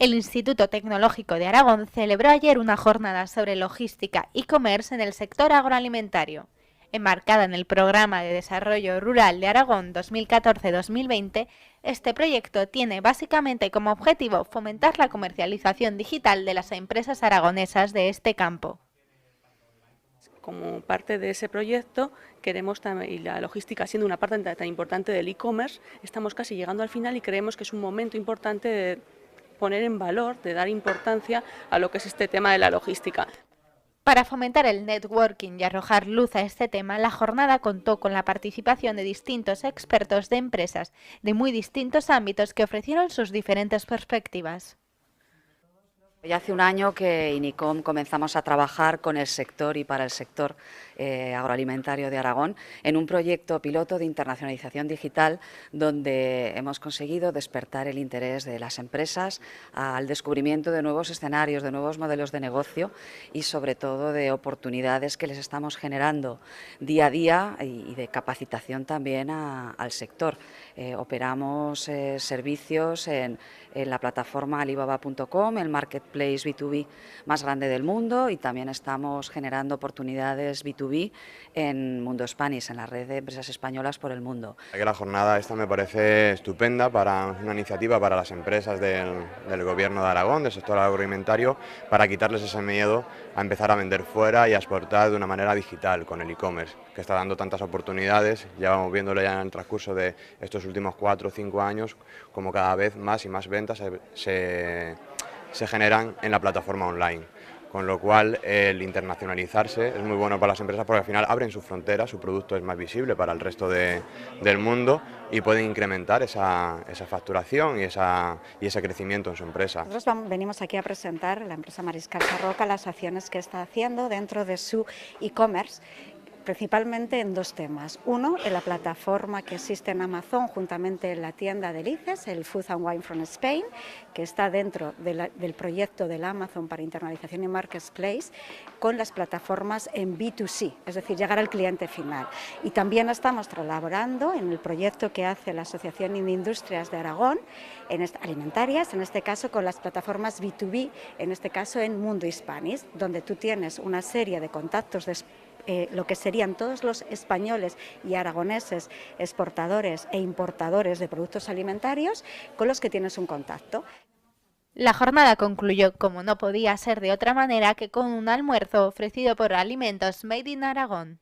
El Instituto Tecnológico de Aragón celebró ayer una jornada sobre logística y e-commerce en el sector agroalimentario. Enmarcada en el Programa de Desarrollo Rural de Aragón 2014-2020, este proyecto tiene básicamente como objetivo fomentar la comercialización digital de las empresas aragonesas de este campo. Como parte de ese proyecto, queremos, y la logística siendo una parte tan importante del e-commerce, estamos casi llegando al final y creemos que es un momento importante de poner en valor, de dar importancia a lo que es este tema de la logística. Para fomentar el networking y arrojar luz a este tema, la jornada contó con la participación de distintos expertos de empresas de muy distintos ámbitos que ofrecieron sus diferentes perspectivas. Ya hace un año que INICOM comenzamos a trabajar con el sector y para el sector agroalimentario de Aragón en un proyecto piloto de internacionalización digital donde hemos conseguido despertar el interés de las empresas al descubrimiento de nuevos escenarios, de nuevos modelos de negocio y sobre todo de oportunidades que les estamos generando día a día y de capacitación también al sector. Operamos servicios en la plataforma alibaba.com, el marketplace B2B más grande del mundo, y también estamos generando oportunidades B2B en Mundo Spanish, en la red de empresas españolas por el mundo. La jornada esta me parece estupenda para una iniciativa para las empresas del Gobierno de Aragón, del sector agroalimentario, para quitarles ese miedo a empezar a vender fuera y a exportar de una manera digital con el e-commerce, que está dando tantas oportunidades. Ya vamos viéndolo ya en el transcurso de estos últimos 4 o 5 años, como cada vez más y más ventas se generan en la plataforma online, con lo cual el internacionalizarse es muy bueno para las empresas porque al final abren sus fronteras, su producto es más visible para el resto del mundo y pueden incrementar esa facturación y ese crecimiento en su empresa. Nosotros venimos aquí a presentar la empresa Mariscal Sarroca las acciones que está haciendo dentro de su e-commerce, principalmente en dos temas. Uno, en la plataforma que existe en Amazon, juntamente en la tienda de Lices, el Food and Wine from Spain, que está dentro del proyecto de la Amazon para internalización y marketplace, con las plataformas en B2C, es decir, llegar al cliente final. Y también estamos colaborando en el proyecto que hace la Asociación de Industrias de Aragón, alimentarias, en este caso con las plataformas B2B, en este caso en Mundo Spanish, donde tú tienes una serie de contactos de lo que serían todos los españoles y aragoneses exportadores e importadores de productos alimentarios con los que tienes un contacto. La jornada concluyó, como no podía ser de otra manera, que con un almuerzo ofrecido por Alimentos Made in Aragón.